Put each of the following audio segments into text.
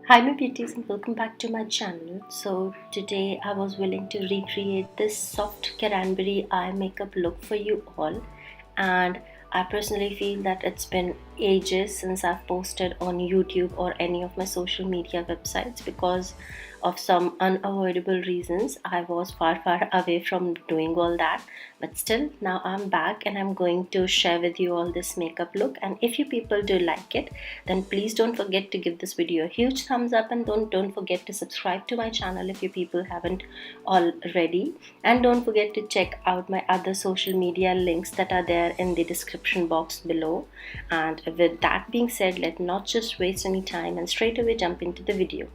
Hi my beauties and welcome back to my channel. So today I was willing to recreate this soft Carenbury eye makeup look for you all, and I personally feel that it's been ages since I've posted on YouTube or any of my social media websites because of some unavoidable reasons. I was far away from doing all that, but still now I'm back and I'm going to share with you all this makeup look. And if you people do like it, then please don't forget to give this video a huge thumbs up, and don't forget to subscribe to my channel if you people haven't already, and don't forget to check out my other social media links that are there in the description box below. And with that being said, let's not just waste any time and straight away jump into the video.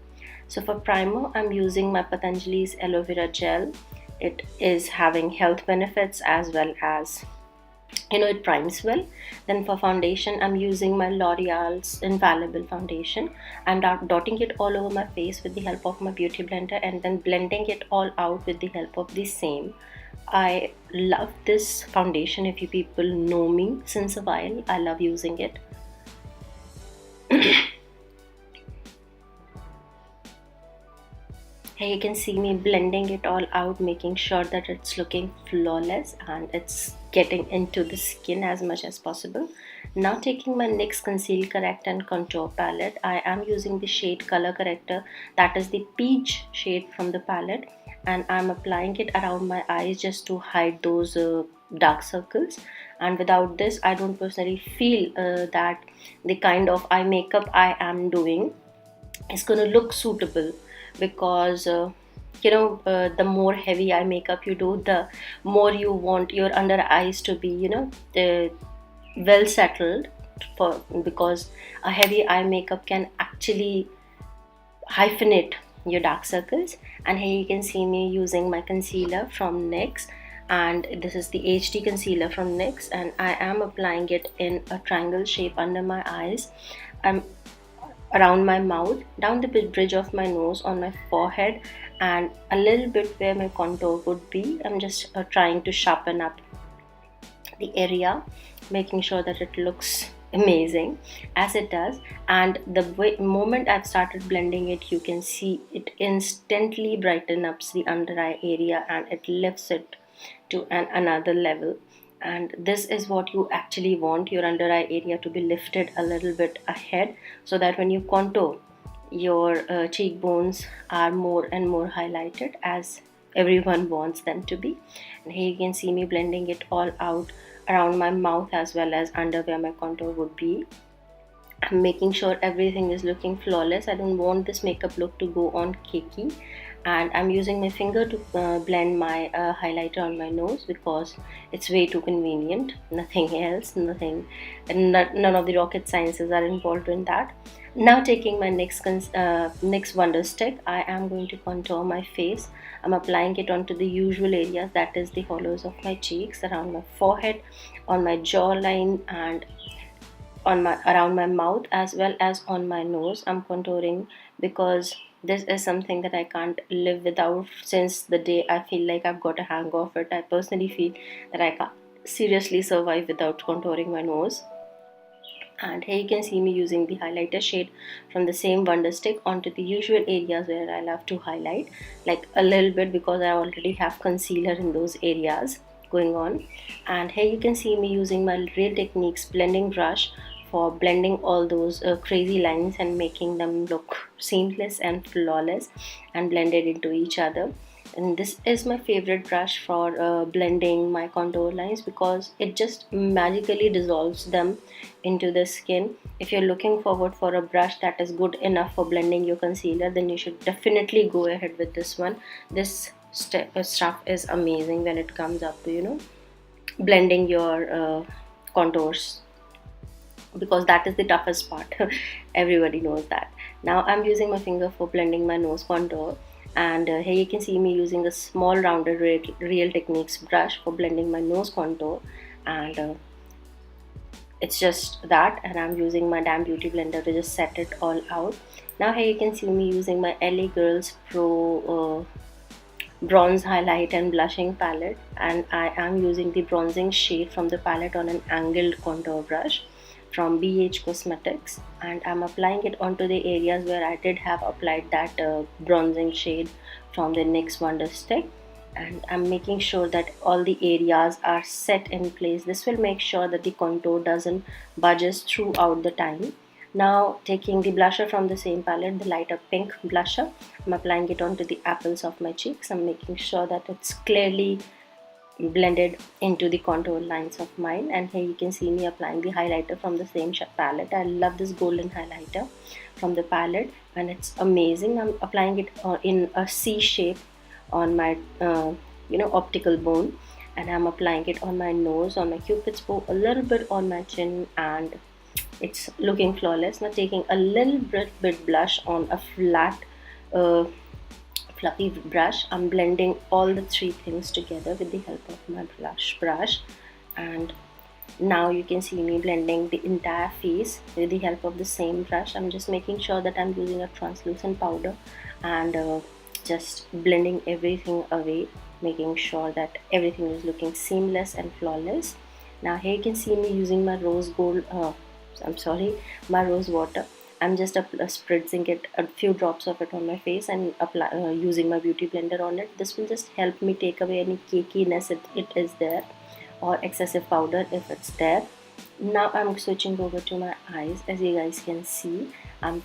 So for primer, I'm using my Patanjali's aloe vera gel. It is having health benefits as well as it primes well. Then for foundation, I'm using my L'Oreal's infallible foundation. I'm dotting it all over my face with the help of my beauty blender and then blending it all out with the help of the same. I love this foundation. If you people know me since a while, I love using it. Here you can see me blending it all out, making sure that it's looking flawless and it's getting into the skin as much as possible. Now taking my NYX Conceal, Correct and Contour palette, I am using the shade Color Corrector, that is the peach shade from the palette, and I'm applying it around my eyes just to hide those dark circles. And without this, I don't personally feel that the kind of eye makeup I am doing is going to look suitable, because the more heavy eye makeup you do, the more you want your under eyes to be well settled, because a heavy eye makeup can actually hyphenate your dark circles. And here you can see me using my concealer from NYX, and this is the HD concealer from NYX, and I am applying it in a triangle shape under my eyes. I'm around my mouth, down the bridge of my nose, on my forehead, and a little bit where my contour would be. I'm just trying to sharpen up the area, making sure that it looks amazing as it does. And the moment I've started blending it, you can see it instantly brighten up the under eye area and it lifts it to another level. And this is what you actually want, your under eye area to be lifted a little bit ahead, so that when you contour, your cheekbones are more and more highlighted as everyone wants them to be. And here you can see me blending it all out around my mouth as well as under where my contour would be. I'm making sure everything is looking flawless. I don't want this makeup look to go on cakey, and I'm using my finger to blend my highlighter on my nose because it's way too convenient. Nothing else, none of the rocket sciences are involved in that. Now taking my NYX Wonder Stick, I am going to contour my face. I'm applying it onto the usual areas, that is the hollows of my cheeks, around my forehead, on my jawline, and around my mouth as well as on my nose. I'm contouring because this is something that I can't live without since the day I feel like I've got a hang of it. I personally feel that I can't seriously survive without contouring my nose. And here you can see me using the highlighter shade from the same Wonder Stick onto the usual areas where I love to highlight, like a little bit, because I already have concealer in those areas going on. And here you can see me using my Real Techniques blending brush for blending all those crazy lines and making them look seamless and flawless and blended into each other. And this is my favorite brush for blending my contour lines because it just magically dissolves them into the skin. If you're looking forward for a brush that is good enough for blending your concealer, then you should definitely go ahead with this one. This stuff is amazing when it comes up to blending your contours, because that is the toughest part. Everybody knows that. Now I'm using my finger for blending my nose contour, and here you can see me using a small rounded Real Techniques brush for blending my nose contour, and it's just that, and I'm using my damn beauty blender to just set it all out. Now here you can see me using my LA Girls Pro bronze highlight and blushing palette, and I am using the bronzing shade from the palette on an angled contour brush from BH Cosmetics, and I'm applying it onto the areas where I did have applied that bronzing shade from the NYX Wonder Stick, and I'm making sure that all the areas are set in place. This will make sure that the contour doesn't budges throughout the time. Now taking the blusher from the same palette, the lighter pink blusher, I'm applying it onto the apples of my cheeks. I'm making sure that it's clearly blended into the contour lines of mine, and here you can see me applying the highlighter from the same palette. I love this golden highlighter from the palette and it's amazing. I'm applying it in a C shape on my optical bone, and I'm applying it on my nose, on my cupid's bow, a little bit on my chin, and it's looking flawless. Now taking a little bit blush on a flat uh, fluffy brush, I'm blending all the three things together with the help of my blush brush, and now you can see me blending the entire face with the help of the same brush. I'm just making sure that I'm using a translucent powder and just blending everything away, making sure that everything is looking seamless and flawless. Now here you can see me using my my rose water. I'm just spritzing it, a few drops of it on my face, and using my beauty blender on it. This will just help me take away any cakiness if it is there, or excessive powder if it's there. Now I'm switching over to my eyes. As you guys can see, I'm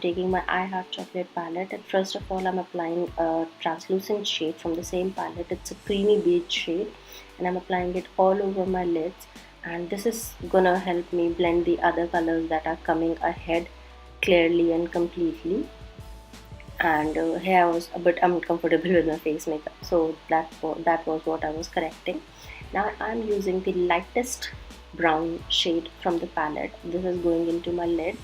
taking my I Heart Chocolate palette, and first of all I'm applying a translucent shade from the same palette. It's a creamy beige shade, and I'm applying it all over my lids, and this is gonna help me blend the other colors that are coming ahead clearly and completely. And here I was a bit uncomfortable with my face makeup, so that was what I was correcting. Now I'm using the lightest brown shade from the palette. This is going into my lid,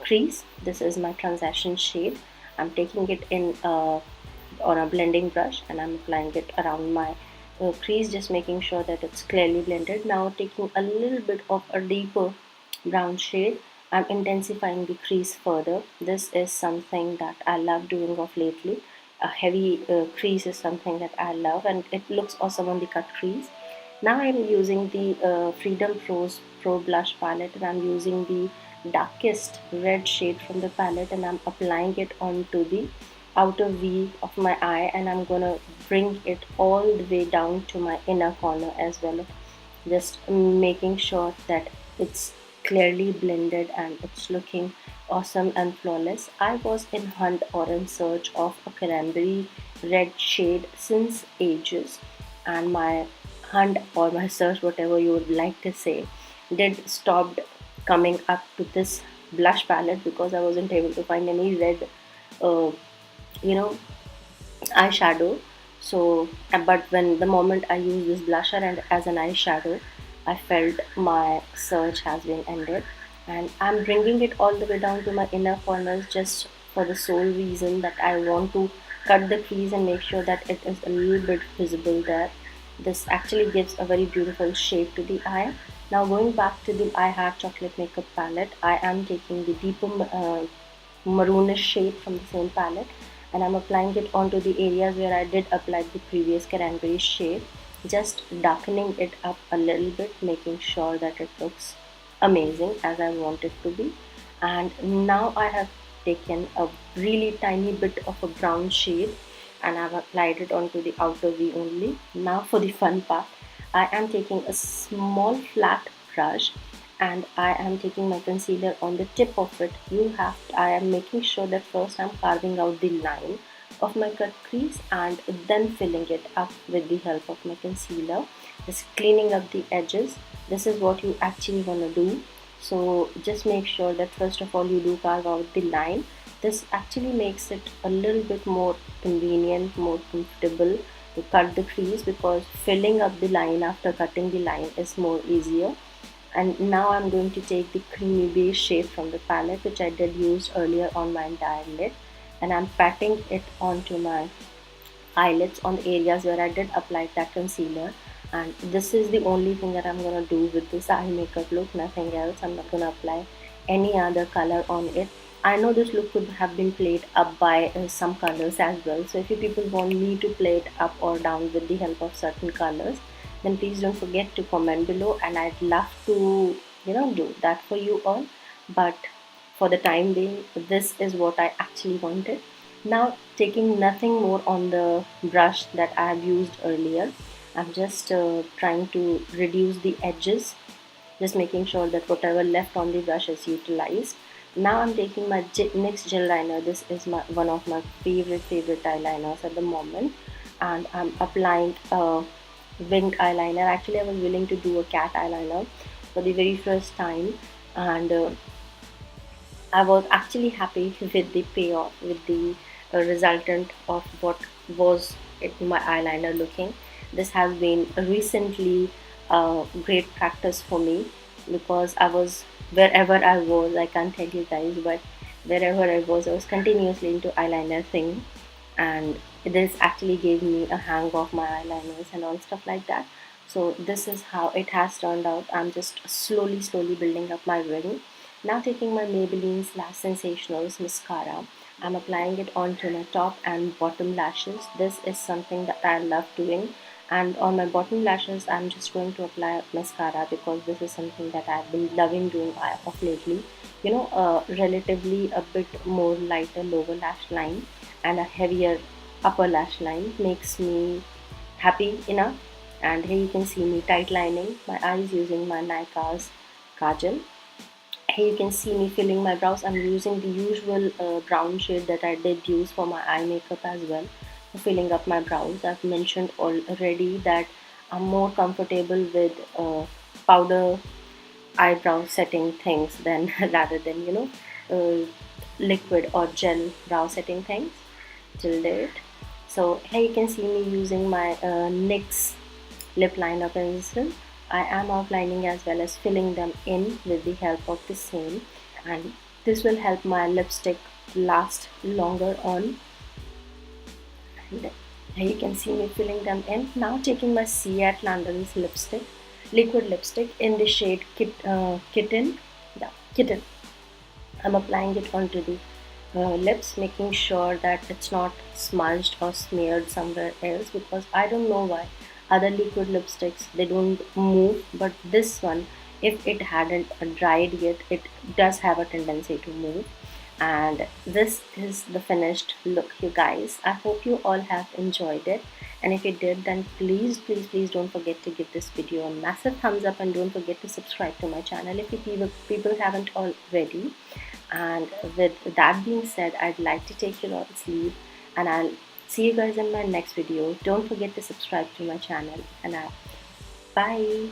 crease. This is my transaction shade. I'm taking it in on a blending brush, and I'm applying it around my crease, just making sure that it's clearly blended. Now taking a little bit of a deeper brown shade, I'm intensifying the crease further. This is something that I love doing of lately. A heavy crease is something that I love, and it looks awesome on the cut crease. Now I'm using the Freedom Pro Blush palette, and I'm using the darkest red shade from the palette, and I'm applying it onto the outer V of my eye, and I'm gonna bring it all the way down to my inner corner as well, just making sure that it's clearly blended and it's looking awesome and flawless. I was in hunt or in search of a cranberry red shade since ages, and my hunt or my search, whatever you would like to say, did stopped coming up to this blush palette because I wasn't able to find any red uh, you know eyeshadow. So but when the moment I use this blusher and as an eyeshadow, I felt my search has been ended, and I'm bringing it all the way down to my inner corners just for the sole reason that I want to cut the crease and make sure that it is a little bit visible there. This actually gives a very beautiful shape to the eye. Now going back to the I Heart Chocolate makeup palette, I am taking the deeper maroonish shade from the same palette, and I'm applying it onto the areas where I did apply the previous cranberry shade, just darkening it up a little bit, making sure that it looks amazing as I want it to be. And now I have taken a really tiny bit of a brown shade, and I've applied it onto the outer V only. Now for the fun part, I am taking a small flat brush, and I am taking my concealer on the tip of it. I am making sure that first I'm carving out the line of my cut crease and then filling it up with the help of my concealer, just cleaning up the edges. This is what you actually want to do. So just make sure that first of all you do carve out the line. This actually makes it a little bit more convenient, more comfortable to cut the crease, because filling up the line after cutting the line is more easier. And now I'm going to take the creamy beige shade from the palette, which I did use earlier on my entire lid, and I'm patting it onto my eyelids on the areas where I did apply that concealer. And this is the only thing that I'm going to do with this eye makeup look, nothing else. I'm not going to apply any other color on it. I know this look could have been played up by some colors as well. So if you people want me to play it up or down with the help of certain colors, then please don't forget to comment below, and I'd love to do that for you all. But for the time being, this is what I actually wanted. Now, taking nothing more on the brush that I have used earlier, I'm just trying to reduce the edges, just making sure that whatever left on the brush is utilized. Now I'm taking my NYX gel liner. This is one of my favorite eyeliners at the moment, and I'm applying a winged eyeliner. Actually, I was willing to do a cat eyeliner for the very first time, and I was actually happy with the payoff, with the resultant of what was my eyeliner looking. This has been recently great practice for me, because wherever I was, I can't tell you guys, but wherever I was continuously into eyeliner thing, and this actually gave me a hang of my eyeliners and all stuff like that. So this is how it has turned out. I'm just slowly building up my ring. Now taking my Maybelline Lash Sensationals mascara, I'm applying it onto my top and bottom lashes. This is something that I love doing, and on my bottom lashes I'm just going to apply mascara, because this is something that I've been loving doing of lately. Relatively a bit more lighter lower lash line and a heavier upper lash line makes me happy enough. And here you can see me tight lining my eyes using my Nika's kajal. Here you can see me filling my brows. I'm using the usual brown shade that I did use for my eye makeup as well, for filling up my brows. I've mentioned already that I'm more comfortable with powder eyebrow setting things than rather than liquid or gel brow setting things till date. So here you can see me using my NYX lip liner pencil. I am outlining as well as filling them in with the help of the same, and this will help my lipstick last longer on. And here you can see me filling them in. Now taking my Ciat London's lipstick, liquid lipstick in the shade Kitten. Yeah, Kitten. I'm applying it onto the lips, making sure that it's not smudged or smeared somewhere else, because I don't know why other liquid lipsticks they don't move, but this one, if it hadn't dried yet, it does have a tendency to move. And this is the finished look, you guys. I hope you all have enjoyed it, and if you did, then please don't forget to give this video a massive thumbs up, and don't forget to subscribe to my channel if you people haven't already. And with that being said, I'd like to take you all sleep, and I'll see you guys in my next video. Don't forget to subscribe to my channel, and bye.